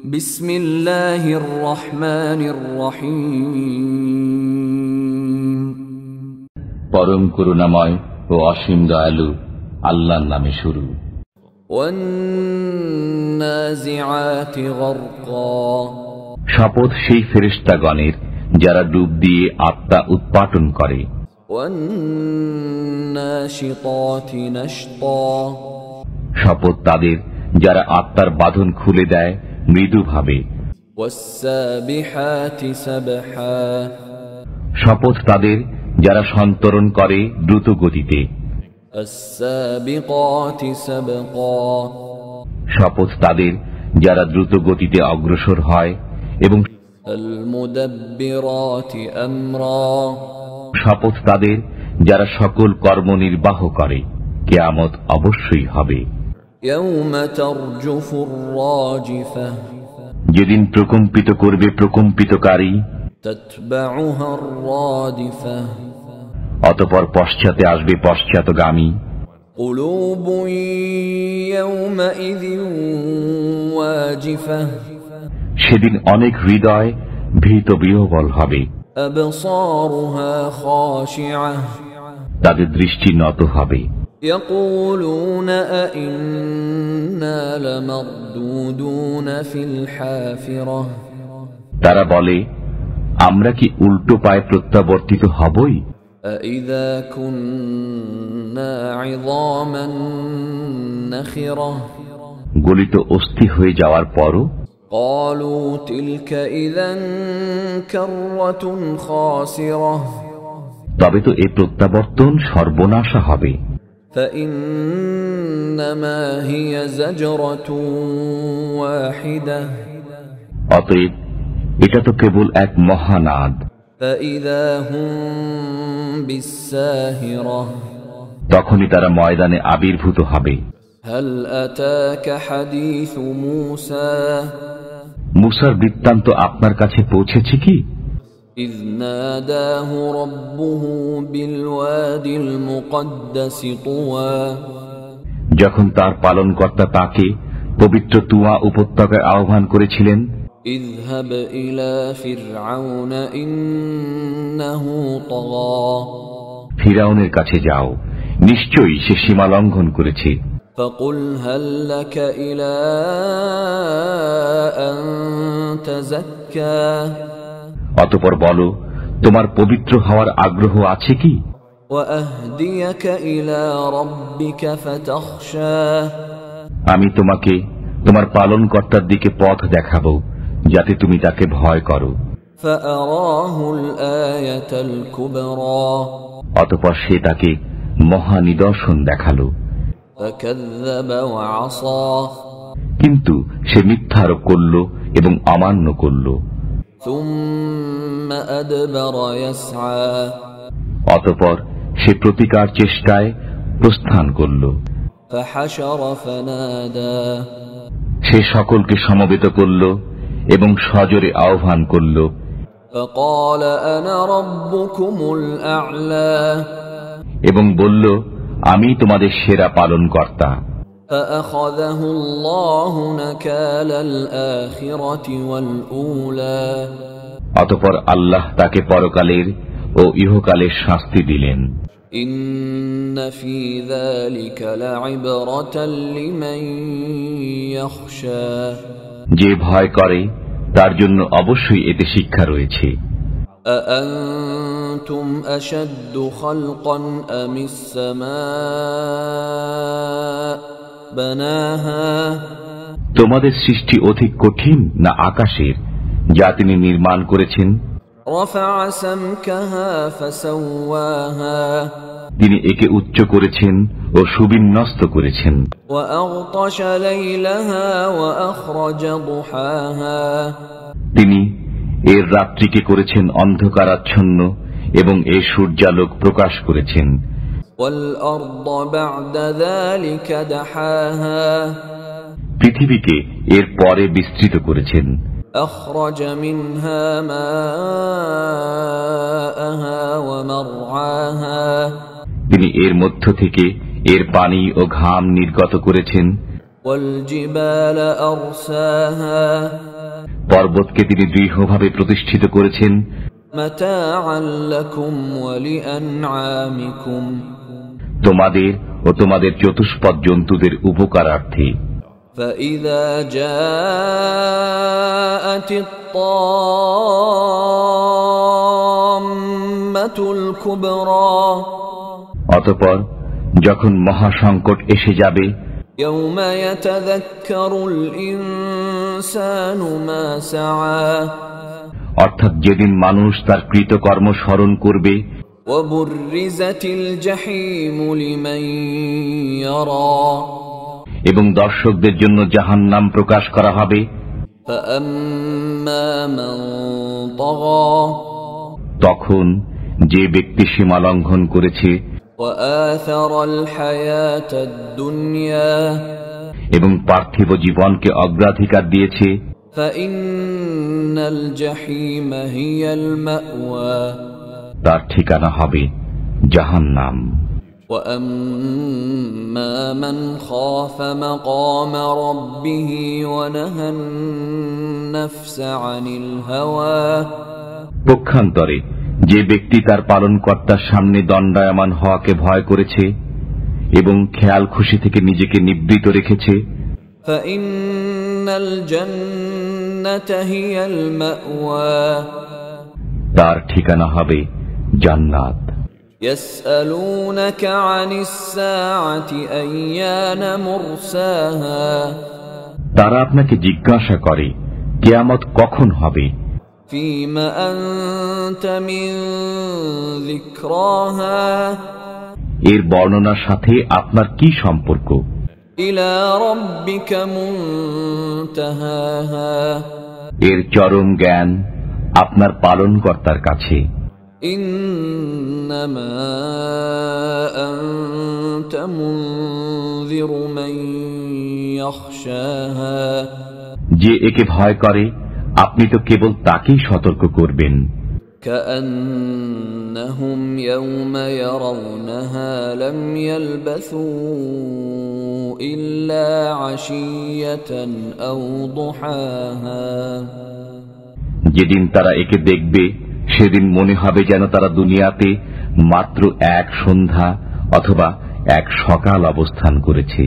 বিসমিল্লাহির রহমানির রহিম। পরম করুণাময় ও অসীম দয়ালু আল্লাহর নামে শুরু। ওয়ান্নাজিআতি গরকা। শপথ সেই ফেরেশতাগণের যারা ডুব দিয়ে আত্মা উৎপাটন করে। ওয়ান্নাশিতাতি নাশতা। শপথ তাদের যারা আত্মার বাঁধন খুলে দেয় মৃদুভাবে। ওয়াসসাবিহাতি সাবহা। শপথ তাদের যারা সন্তরণ করে দ্রুত গতিতে। আসসাবিকাতি সাবকা। শপথ তাদের যারা দ্রুত গতিতে অগ্রসর হয় এবং আল মুদাব্বিরাতি আমরা। শপথ তাদের যারা সকল কর্ম নির্বাহ করে। কিয়ামত অবশ্যই হবে। ইয়াউমা তারজুফুর রাজিফা। যেদিন প্রকম্পিত করবে প্রকম্পিতকারী। তাতবাউহার রাদিফা। অতঃপর পশ্চাতে আসবে পশ্চাৎগামী। কুলুবুন ইয়াউমাইযিন ওয়াজিফা। সেদিন অনেক হৃদয় ভীত বিহ্বল হবে। আবসারুহা খাশিআ। তাদের দৃষ্টি নত হবে। ইয়াকুলুনা আইন্না লামারদুদুনা ফিল হাফিরাহ। তারা বলে, আমরা কি উল্টো পায়ে প্রত্যাবর্তিত হবই? আইযা কুন্না ইযামান নাখিরাহ। গলিত অস্থি হয়ে যাওয়ার পরও ক্বালু তিলকা ইযান কাররাতুন খাসিরাহ। তবে তো এই প্রত্যাবর্তন সর্বনাশা হবে। ফাইন্নামা হিয়া যাজরাতুন ওয়াহিদাহ। অতএব এটা তো কেবল এক মহানাদ। ফাইযা হুম বিসসাহিরাহ। তখনই তারা ময়দানে আবির্ভূত হবে। হাল আতাকা হাদিসু মূসা। মুসার বৃত্তান্ত আপনার কাছে পৌঁছেছে কি? إذ ناداه ربه بالوادي المقدس طوى। যখন তার পালনকর্তা তাকে পবিত্র তুয়া উপত্যকায় আহ্বান করেছিলেন, اذهب إلى فرعون إنه طغى। ফিরাউনের কাছে যাও, নিশ্চয়ই সে সীমা লঙ্ঘন করেছে। فقل هل لك إلى أن تزكى। অতঃপর বলো, তোমার পবিত্র হওয়ার আগ্রহ আছে কি? وأهديك إلى ربك فتخشى। আমি তোমাকে তোমার পালনকর্তার দিকে পথ দেখাবো, যাতে তুমি তাকে ভয় করো। فأراه الآية الكبرى। অতঃপর সে তাকে মহা নিদর্শন দেখালো। فكذب وعصى। কিন্তু সে মিথ্যারোপ করল এবং অমান্য করল। ثم أدبر يسعى। অতঃপর সে প্রতিকার চেষ্টায় প্রস্থান করল। فحشر فنادى। সে সকলকে সমবেত করল এবং সজোরে আহ্বান করল। فقال أنا ربكم الأعلى। এবং বলল, আমি তোমাদের সেরা পালনকর্তা। فأخذه الله نكال الآخرة والأولى। অতঃপর আল্লাহ তাকে পরকালের ও ইহকালের শাস্তি দিলেন। إن في ذلك لعبرة لمن يخشى। যে ভয় করে তার জন্য অবশ্যই এতে শিক্ষা রয়েছে। أأنتم أشد خلقا أم السماء بناها। তোমাদের সৃষ্টি অধিক কঠিন না আকাশের, যা তিনি নির্মাণ করেছেন? رفع سمكها فسواها। তিনি একে উচ্চ করেছেন ও সুবিন্যস্ত করেছেন। وأغطش ليلها وأخرج ضحاها। তিনি এর রাত্রিকে করেছেন অন্ধকারাচ্ছন্ন এবং এর সূর্যালোক প্রকাশ করেছেন। والأرض بعد ذلك دحاها। পৃথিবীকে এর পরে বিস্তৃত করেছেন। أخرج منها ماءها ومرعاها। তিনি এর মধ্য থেকে এর পানি ও ঘাম নির্গত করেছেন। والجبال أرساها পর্বতকে তিনি দৃঢ়ভাবে প্রতিষ্ঠিত করেছেন متاعا لكم ولأنعامكم তোমাদের ও তোমাদের চতুষ্পদ জন্তুদের উপকারার্থে। فإذا جاءت الطامة الكبرى অতঃপর যখন মহাসংকট এসে যাবে يوم يتذكر الإنسان ما سعى অর্থাৎ যেদিন মানুষ তার কৃতকর্ম স্মরণ করবে وبرزت الجحيم لمن يرى এবং দর্শকদের জন্য জাহান্নাম প্রকাশ করা হবে فأما من طغى তখন যে ব্যক্তি সীমা লঙ্ঘন করেছে وآثر الحياة الدنيا এবং পার্থিব জীবনকে অগ্রাধিকার দিয়েছে فإن الجحيم هي المأوى তার ঠিকানা হবে জাহান্নাম। وأما من خاف مقام ربه ونهى النفس عن الهوى পক্ষান্তরে যে ব্যক্তি তার পালনকর্তার সামনে দণ্ডায়মান হওয়াকে ভয় করেছে এবং খেয়াল খুশি থেকে নিজেকে নিবৃত রেখেছে فإن الجنة هي المأوى তার ঠিকানা হবে জান্নাত। يسألونك عن الساعة أيان مرساها তারা আপনাকে জিজ্ঞাসা করে কিয়ামত কখন হবে فيما أنت من ذكراها এর বর্ণনার সাথে আপনার কি সম্পর্ক إلى ربك منتهاها এর চরম জ্ঞান আপনার পালনকর্তার কাছে إنما أنت منذر من يخشاها যে একে ভয় করে আপনি তো কেবল তাকেই সতর্ক করবেন كأنهم يوم يرونها لم يلبثوا إلا عشية أو ضحاها যেদিন তারা একে দেখবে সেদিন মনে হবে যেন তারা দুনিয়াতে মাত্র এক সন্ধ্যা অথবা এক সকাল অবস্থান করেছে।